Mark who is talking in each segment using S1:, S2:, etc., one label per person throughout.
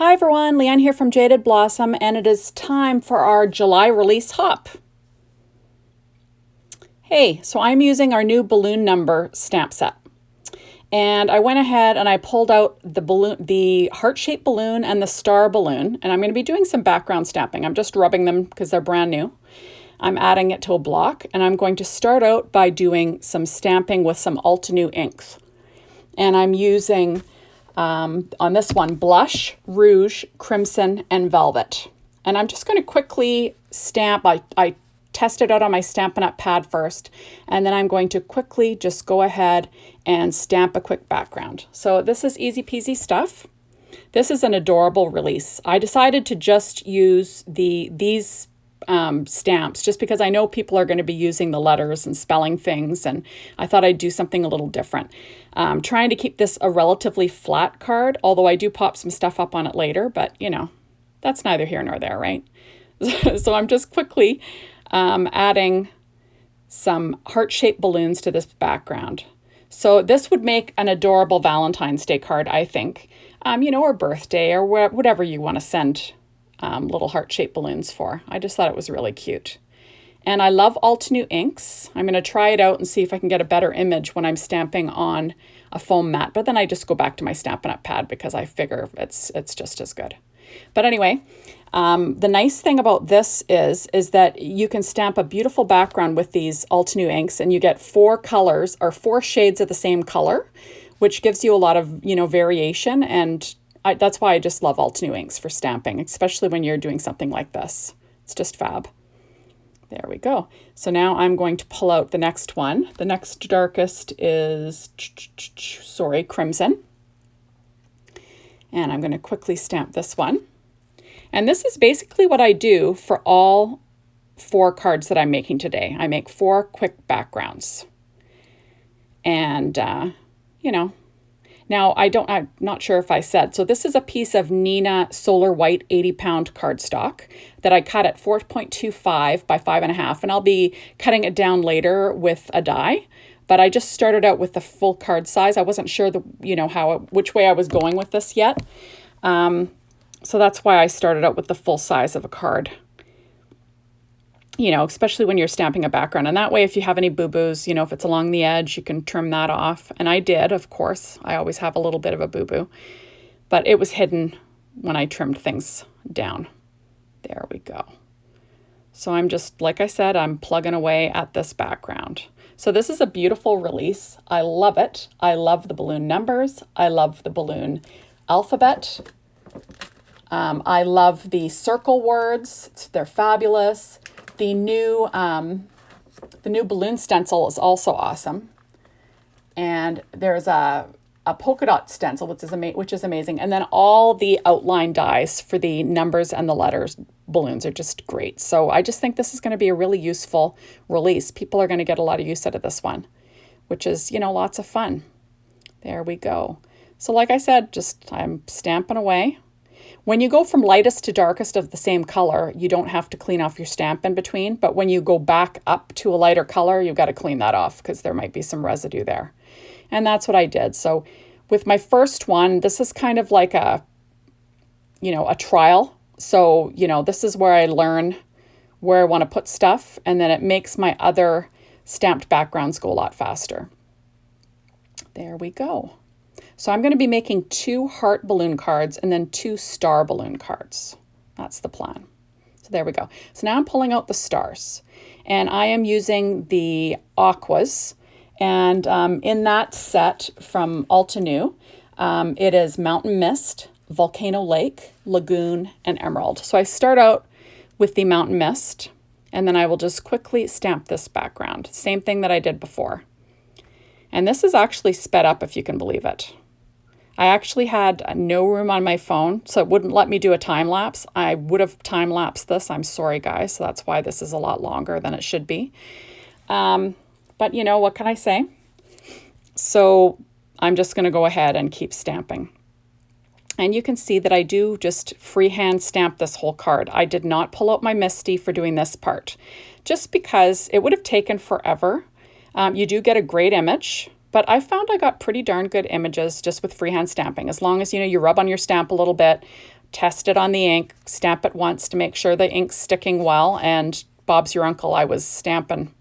S1: Hi everyone, Leanne here from Jaded Blossom, and it is time for our July release hop. Hey, so I'm using our new balloon number stamp set. And I went ahead and I pulled out the heart-shaped balloon and the star balloon, and I'm going to be doing some background stamping. I'm just rubbing them because they're brand new. I'm adding it to a block, and I'm going to start out by doing some stamping with some Altenew inks. And I'm using on this one, blush, rouge, crimson, and velvet. And I'm just going to quickly stamp. I test it out on my Stampin' Up! Pad first, and then I'm going to quickly just go ahead and stamp a quick background. So this is easy peasy stuff. This is an adorable release. I decided to just use these stamps just because I know people are going to be using the letters and spelling things, and I thought I'd do something a little different. Trying to keep this a relatively flat card, although I do pop some stuff up on it later, but you know, that's neither here nor there, right? So I'm just quickly adding some heart-shaped balloons to this background. So this would make an adorable Valentine's Day card, I think, you know, or birthday or whatever you want to send little heart-shaped balloons for. I just thought it was really cute. And I love Altenew inks. I'm going to try it out and see if I can get a better image when I'm stamping on a foam mat. But then I just go back to my Stampin' Up! Pad because I figure it's just as good. But anyway, the nice thing about this is that you can stamp a beautiful background with these Altenew inks, and you get 4 colors or 4 shades of the same color, which gives you a lot of, you know, variation. And that's why I just love Altenew inks for stamping, especially when you're doing something like this. It's just fab. There we go. So now I'm going to pull out the next one. The next darkest is, crimson. And I'm going to quickly stamp this one. And this is basically what I do for all 4 cards that I'm making today. I make 4 quick backgrounds. And, you know, now I'm not sure if I said, so this is a piece of Nina Solar White 80-pound cardstock that I cut at 4.25 by 5.5, and I'll be cutting it down later with a die. But I just started out with the full card size. I wasn't sure which way I was going with this yet. So that's why I started out with the full size of a card. You know, especially when you're stamping a background. And that way, if you have any boo-boos, you know, if it's along the edge, you can trim that off. And I did, of course. I always have a little bit of a boo-boo. But it was hidden when I trimmed things down. There we go. So I'm just, like I said, I'm plugging away at this background. So this is a beautiful release. I love it. I love the balloon numbers. I love the balloon alphabet. I love the circle words. They're fabulous. The new balloon stencil is also awesome. And there's a polka dot stencil, which is amazing. And then all the outline dies for the numbers and the letters balloons are just great. So I just think this is going to be a really useful release. People are going to get a lot of use out of this one, which is, you know, lots of fun. There we go. So like I said, I'm stamping away. When you go from lightest to darkest of the same color, you don't have to clean off your stamp in between. But when you go back up to a lighter color, you've got to clean that off because there might be some residue there. And that's what I did. So with my first one, this is kind of like a trial. So, you know, this is where I learn where I want to put stuff. And then it makes my other stamped backgrounds go a lot faster. There we go. So I'm going to be making 2 heart balloon cards and then 2 star balloon cards. That's the plan. So there we go. So now I'm pulling out the stars, and I am using the aquas. And in that set from Altenew, it is Mountain Mist, Volcano Lake, Lagoon, and Emerald. So I start out with the Mountain Mist, and then I will just quickly stamp this background. Same thing that I did before. And this is actually sped up, if you can believe it. I actually had no room on my phone, so it wouldn't let me do a time lapse. I would have time lapsed this. I'm sorry, guys. So that's why this is a lot longer than it should be. But you know, what can I say? So I'm just going to go ahead and keep stamping. And you can see that I do just freehand stamp this whole card. I did not pull out my MISTI for doing this part, just because it would have taken forever. You do get a great image, but I found I got pretty darn good images just with freehand stamping. As long as, you know, you rub on your stamp a little bit, test it on the ink, stamp it once to make sure the ink's sticking well, and Bob's your uncle, I was stamping,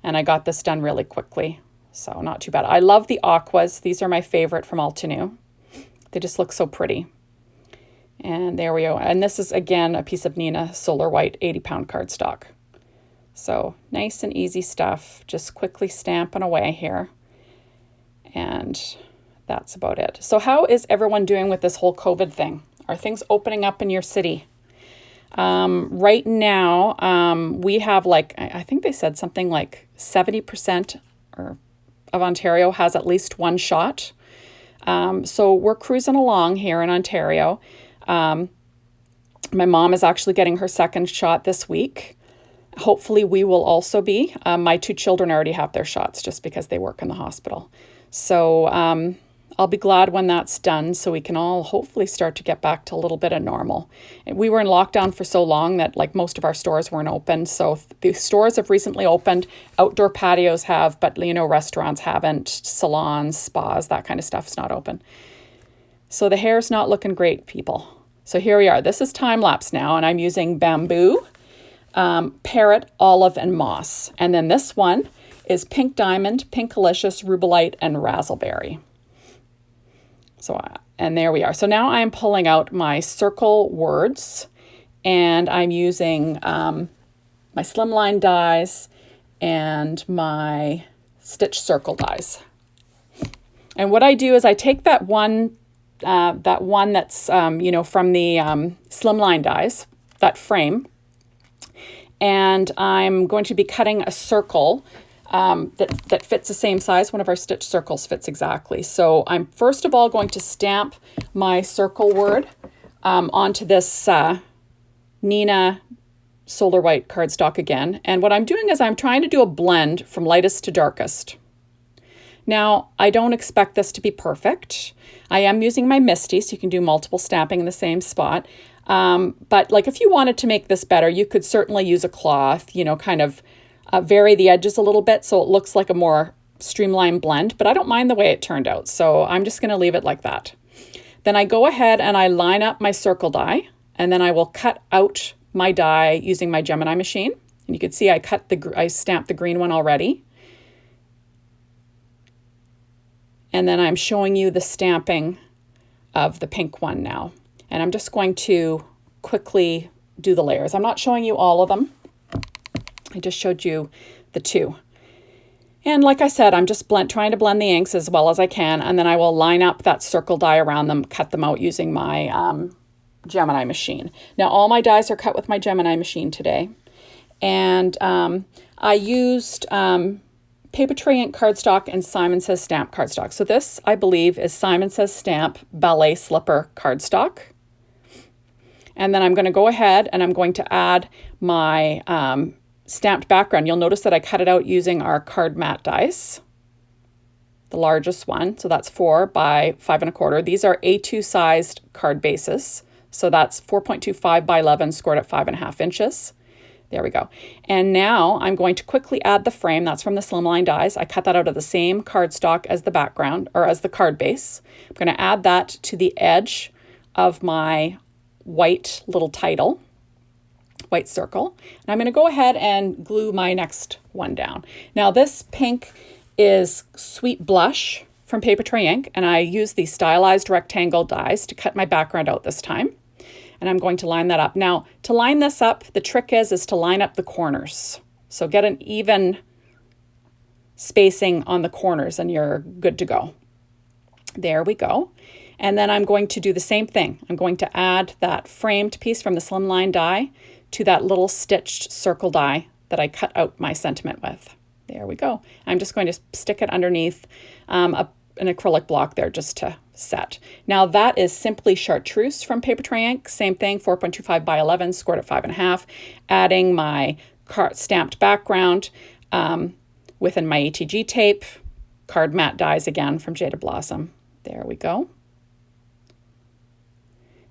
S1: and I got this done really quickly. So not too bad. I love the aquas. These are my favorite from Altenew. They just look so pretty. And there we go. And this is, again, a piece of Nina Solar White 80-pound cardstock. So nice and easy stuff. Just quickly stamping away here. And that's about it. So how is everyone doing with this whole COVID thing? Are things opening up in your city? Right now, we have like, I think they said something like 70% of Ontario has at least one shot. So we're cruising along here in Ontario. My mom is actually getting her second shot this week. Hopefully we will also be. My 2 children already have their shots just because they work in the hospital. So I'll be glad when that's done so we can all hopefully start to get back to a little bit of normal. We were in lockdown for so long that like most of our stores weren't open. So the stores have recently opened, outdoor patios have, but you know, restaurants haven't, salons, spas, that kind of stuff is not open. So the hair's not looking great, people. So here we are. This is time lapse now, and I'm using bamboo, parrot, olive, and moss. And then this one is pink diamond, pink delicious, rubelite, and razzleberry. So, and there we are. So now I'm pulling out my circle words, and I'm using my slimline dies and my stitch circle dies. And what I do is I take that one that's, you know, from the slimline dies, that frame, and I'm going to be cutting a circle that fits the same size. One of our stitch circles fits exactly. So I'm first of all going to stamp my circle word onto this Nina Solar White cardstock again. And what I'm doing is I'm trying to do a blend from lightest to darkest. Now, I don't expect this to be perfect. I am using my Misty, so you can do multiple stamping in the same spot. But like if you wanted to make this better, you could certainly use a cloth, you know, kind of vary the edges a little bit so it looks like a more streamlined blend, but I don't mind the way it turned out. So I'm just going to leave it like that. Then I go ahead and I line up my circle die, and then I will cut out my die using my Gemini machine. And you can see I stamped the green one already. And then I'm showing you the stamping of the pink one now. And I'm just going to quickly do the layers. I'm not showing you all of them. I just showed you the 2. And like I said, I'm just trying to blend the inks as well as I can. And then I will line up that circle die around them, cut them out using my Gemini machine. Now all my dies are cut with my Gemini machine today. And I used Paper Tray Ink cardstock and Simon Says Stamp cardstock. So this, I believe, is Simon Says Stamp Ballet Slipper cardstock. And then I'm going to go ahead and I'm going to add my stamped background. You'll notice that I cut it out using our card mat dies, the largest one. So that's 4 by 5 1/4. These are A2 sized card bases. So that's 4.25 by 11 scored at 5.5 inches. There we go. And now I'm going to quickly add the frame. That's from the slimline dies. I cut that out of the same cardstock as the background, or as the card base. I'm going to add that to the edge of my white little title, white circle. And I'm going to go ahead and glue my next one down. Now this pink is Sweet Blush from Paper Tray Ink, and I use the stylized rectangle dies to cut my background out this time. And I'm going to line that up. Now, to line this up, the trick is to line up the corners. So get an even spacing on the corners and you're good to go. There we go. And then I'm going to do the same thing. I'm going to add that framed piece from the slimline die to that little stitched circle die that I cut out my sentiment with. There we go. I'm just going to stick it underneath an acrylic block there just to set. Now that is simply chartreuse from Paper Tray Ink. Same thing, 4.25 by 11, scored at 5.5. Adding my stamped background within my ATG tape. Card mat dies again from Jaded Blossom. There we go.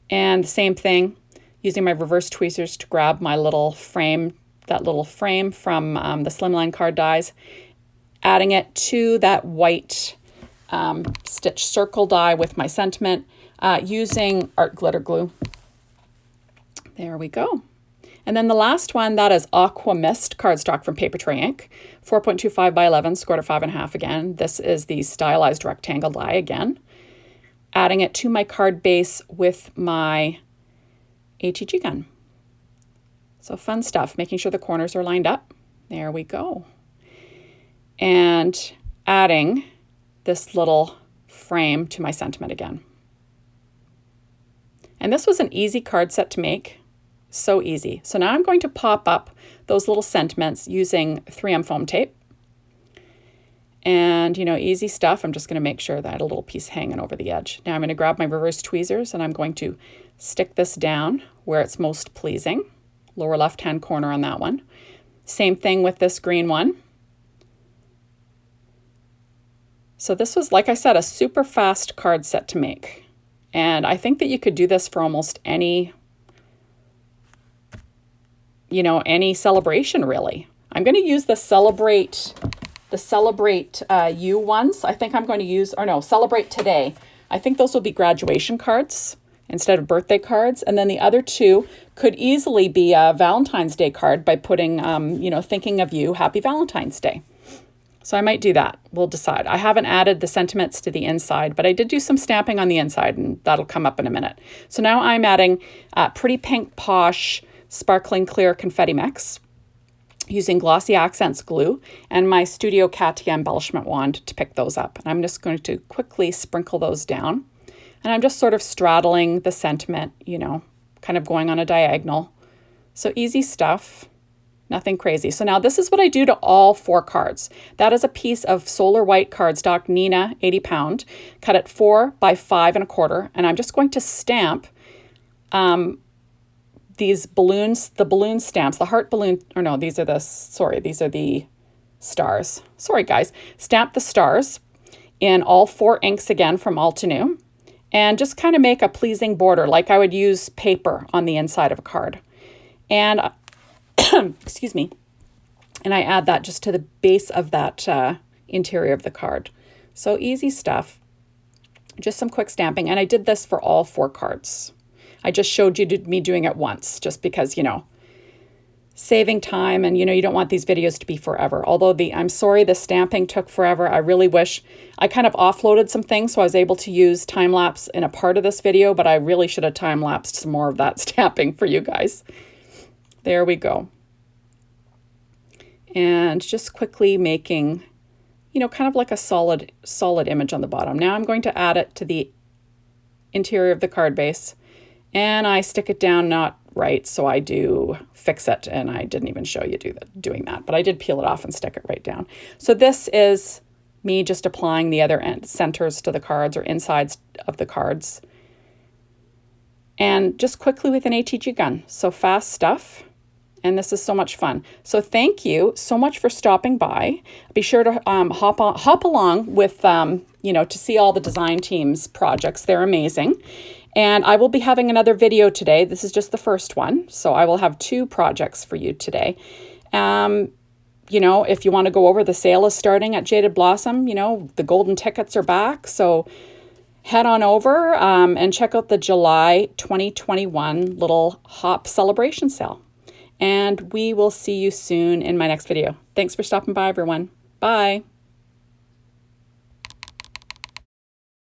S1: And the same thing, using my reverse tweezers to grab my little frame, that little frame from the slimline card dies, adding it to that white stitch circle die with my sentiment, using art glitter glue. There we go. And then the last one, that is Aqua Mist cardstock from Paper Tray Ink, 4.25 by 11, scored at 5.5 again. This is the stylized rectangle die again. Adding it to my card base with my ATG gun. So fun stuff, making sure the corners are lined up. There we go. And adding this little frame to my sentiment again. And this was an easy card set to make. So easy. So now I'm going to pop up those little sentiments using 3M foam tape. And, you know, easy stuff. I'm just going to make sure that I had a little piece hanging over the edge. Now I'm going to grab my reverse tweezers and I'm going to stick this down where it's most pleasing. Lower left-hand corner on that one. Same thing with this green one. So this was, like I said, a super fast card set to make. And I think that you could do this for almost any, you know, any celebration really. I'm going to use the Celebrate You ones. I think I'm going to use, or no, Celebrate Today. I think those will be graduation cards instead of birthday cards. And then the other two could easily be a Valentine's Day card by putting, you know, thinking of you, Happy Valentine's Day. So I might do that. We'll decide. I haven't added the sentiments to the inside, but I did do some stamping on the inside and that'll come up in a minute. So now I'm adding Pretty Pink Posh Sparkling Clear Confetti Mix using Glossy Accents glue and my Studio Katia embellishment wand to pick those up. And I'm just going to quickly sprinkle those down. And I'm just sort of straddling the sentiment, you know, kind of going on a diagonal. So easy stuff. Nothing crazy. So now this is what I do to all 4 cards. That is a piece of Solar White cardstock, Nina, 80 pound, cut at 4 by 5 1/4. And I'm just going to stamp these balloons, the balloon stamps, the heart balloon, or no, these are the stars. Sorry guys. Stamp the stars in all 4 inks again from Altenew. And just kind of make a pleasing border like I would use paper on the inside of a card. And excuse me, and I add that just to the base of that interior of the card. So easy stuff, just some quick stamping. And I did this for all 4 cards. I just showed you me doing it once just because, you know, saving time and, you know, you don't want these videos to be forever. Although I'm sorry, the stamping took forever. I really wish I kind of offloaded some things so I was able to use time lapse in a part of this video, but I really should have time lapsed some more of that stamping for you guys. There we go. And just quickly making, you know, kind of like a solid image on the bottom. Now I'm going to add it to the interior of the card base and I stick it down not right, so I do fix it, and I didn't even show you doing that, but I did peel it off and stick it right down. So this is me just applying the other end centers to the cards or insides of the cards. And just quickly with an ATG gun. So fast stuff. And this is so much fun. So thank you so much for stopping by. Be sure to hop along with, you know, to see all the design team's projects. They're amazing. And I will be having another video today. This is just the first one. So I will have 2 projects for you today. You know, if you want to go over, the sale is starting at Jaded Blossom. You know, the golden tickets are back. So head on over and check out the July 2021 little hop celebration sale. And we will see you soon in my next video. Thanks for stopping by, everyone. Bye.